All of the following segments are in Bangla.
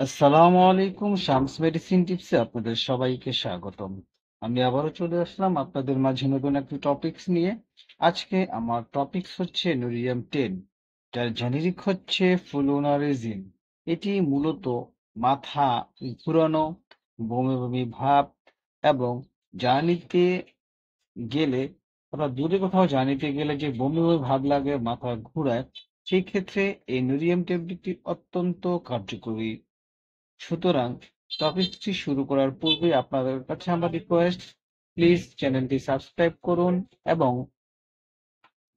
আসসালামু আলাইকুম। শামস মেডিসিন টিপসে আপনাদের সবাইকে স্বাগতম। আমি আবারও চলে আসলাম আপনাদের মাঝে নতুন একটি টপিকস নিয়ে। আজকে আমার টপিকস হচ্ছে নুরিয়াম 10, যার জেনেরিক হচ্ছে ফ্লুনারিজিন। এটি মূলত মাথা ঘুরানো, বমি বমি ভাব এবং জার্নিতে গেলে অর্থাৎ দূরে কোথাও জার্নিতে গেলে যে বমি বমি ভাব লাগে, মাথা ঘুরায়, সেই ক্ষেত্রে এই নুরিয়াম ট্যাবলেটটি অত্যন্ত কার্যকরী। সুতরাং টপিকটি শুরু করার পূর্বে আপনাদের কাছে আমার রিকোয়েস্ট, প্লিজ চ্যানেলটি সাবস্ক্রাইব করুন এবং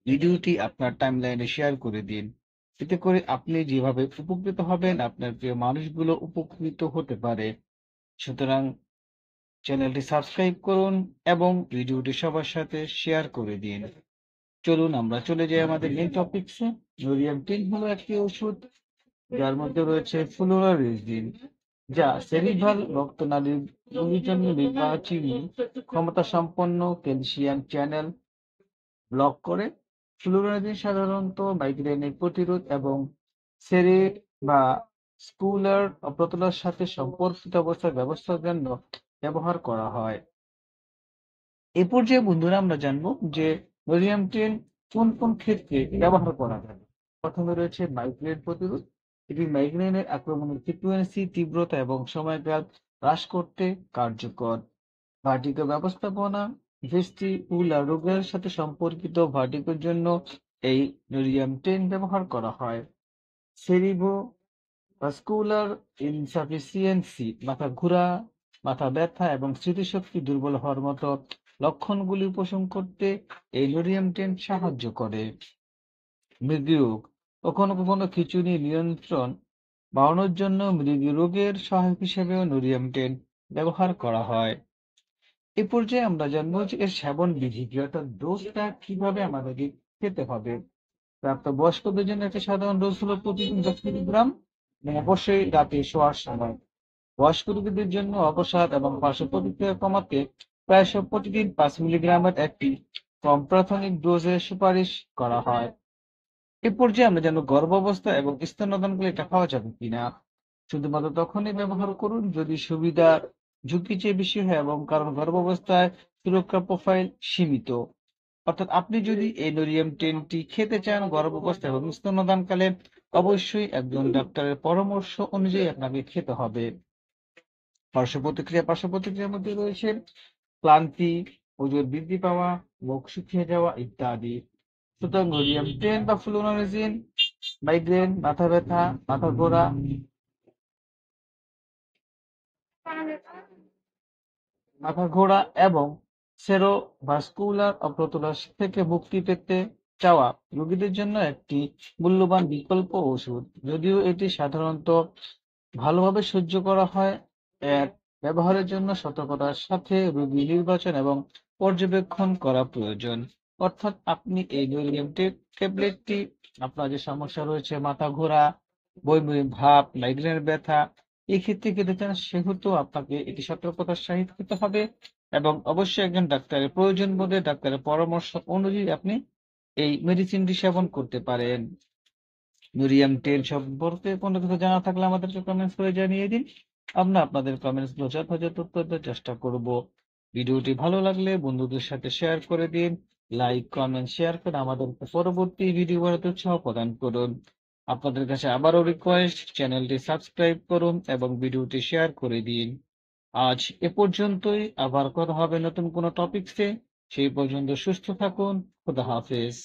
ভিডিওটি আপনার টাইমলাইনে শেয়ার করে দিন। এতে করে আপনি যেভাবে উপকৃত হবেন, আপনার প্রিয় মানুষগুলো উপকৃত হতে পারে। সুতরাং চ্যানেলটি সাবস্ক্রাইব করুন এবং ভিডিওটি সবার সাথে শেয়ার করে দিন। চলুন আমরা চলে যাই আমাদের মেইন টপিকসে। নোরিয়াম 10 হলো একটি ওষুধ যার মধ্যে রয়েছে ফ্লুনারিজিন, যা সেরিব্রাল রক্তনালীর রোগীর জন্য নির্বাচনী ক্ষমতা সম্পন্ন ক্যালসিয়াম চ্যানেল ব্লক করে। ফ্লুনারিজিন সাধারণত মাইগ্রেনের প্রতিরোধ এবং সেরে বা স্কুলার অপ্রতুলার সাথে সম্পর্কিত অবস্থার ব্যবস্থার জন্য ব্যবহার করা হয়। এ পর্যায়ে বন্ধুরা আমরা জানবো যে নোরিয়াম 10 কোন কোন ক্ষেত্রে ব্যবহার করা যাবে। প্রথমে রয়েছে মাইগ্রেন প্রতিরোধ। এটি মাইগ্রেনের আক্রমণের ফ্রিকোয়েন্সি, তীব্রতা এবং সময়কাল হ্রাস করতে কার্যকর। ভার্টিগো ব্যবস্থাপনা, ভেস্টিবুলার রোগের সাথে সম্পর্কিত ভার্টিগোর জন্য এই নোরিয়াম 10 ব্যবহার করা হয়। সেরিব্রো ভাস্কুলার ইনসাফিসিয়েন্সি, মাথা ঘোরা, মাথা ব্যথা এবং স্মৃতিশক্তি দুর্বল হওয়ার মতো লক্ষণগুলি উপশম করতে এই নোরিয়াম 10 সাহায্য করে। মৃগীরোগ, কখনো কখনো খিঁচুনি নিয়ন্ত্রণ বাড়ানোর জন্য মৃগীরোগের সহায়ক হিসেবেও নোরিয়াম 10 ব্যবহার করা হয়। এ পর্যায়ে আমরা জানবো যে এর সেবন বিধি কি, অর্থাৎ ডোজটা কিভাবে আমাদেরকে খেতে হবে। প্রাপ্তবয়স্কদের জন্য একটা সাধারণ ডোজ হলো প্রতিদিন 10 মিলিগ্রাম, এবং অবশ্যই রাতে শোয়ার সময়। বয়স্ক রোগীদের জন্য অবসাদ এবং পার্শ্ব প্রতিক্রিয়া কমাতে প্রায়শ প্রতিদিন 5 মিলিগ্রামের একটি কম প্রাথমিক ডোজের সুপারিশ করা হয়। এ পর্যায়ে আমরা জানবো গর্ভাবস্থা এবং স্তন্যদানকালে এটা খাওয়া যাবে কিনা। শুধুমাত্র তখনই ব্যবহার করুন যদি সুবিধা ঝুঁকি চেয়ে বেশি হয় এবং কারণ গর্ভাবস্থায় সুরক্ষা প্রোফাইল সীমিত। অর্থাৎ আপনি যদি এই নোরিয়াম 10টি খেতে চান গর্ভাবস্থা এবং স্তন্যদানকালে, অবশ্যই একজন ডাক্তারের পরামর্শ অনুযায়ী আপনাকে খেতে হবে। পার্শ্ব প্রতিক্রিয়ার মধ্যে রয়েছে ক্লান্তি, ওজন বৃদ্ধি পাওয়া, মুখ শুকিয়ে যাওয়া ইত্যাদি। সুতরাং নোরিয়াম 10 বা ফ্লুনারিজিন মাইগ্রেন, মাথা ব্যথা, মাথা ঘোরা, এবং সেরোভাস্কুলার অপ্রতুলতা থেকে মুক্তি পেতে চাওয়া রোগীদের জন্য একটি মূল্যবান বিকল্প ওষুধ। যদিও এটি সাধারণত ভালোভাবে সহ্য করা হয়, এর ব্যবহারের জন্য সতর্কতার সাথে রোগী নির্বাচন এবং পর্যবেক্ষণ করা প্রয়োজন। অর্থাৎ আপনি এই নোরিয়াম ট্যাবলেটটি আপনার যে সমস্যা রয়েছে, মাথা ঘোরা, বমি বমি ভাব, মাইগ্রেনের ব্যথা, এই ক্ষেত্রে খেতে চান, সেহেতু আপনাকে এটি সতর্কতার সহিত খেতে হবে এবং অবশ্যই একজন ডাক্তারের প্রয়োজন বোধে ডাক্তারের পরামর্শ অনুযায়ী আপনি এই মেডিসিনটি সেবন করতে পারেন। নুরিয়াম 10 সম্পর্কে কোনো কিছু জানা থাকলে আমাদেরকে কমেন্টস করে জানিয়ে দিন। আমরা আপনাদের কমেন্টস গুলো যথাযথ উত্তর দেওয়ার চেষ্টা করব। ভিডিওটি ভালো লাগলে বন্ধুদের সাথে শেয়ার করে দিন। লাইক, কমেন্ট, শেয়ার করে আমাদেরকে পরবর্তী ভিডিও বানাতে উৎসাহ প্রদান করুন। আপনাদের কাছে আবারও রিকোয়েস্ট, চ্যানেলটি সাবস্ক্রাইব করুন এবং ভিডিওটি শেয়ার করে দিন। আজ এ পর্যন্তই, আবার কথা হবে নতুন কোনো টপিকসে। সেই পর্যন্ত সুস্থ থাকুন। খোদা হাফেজ।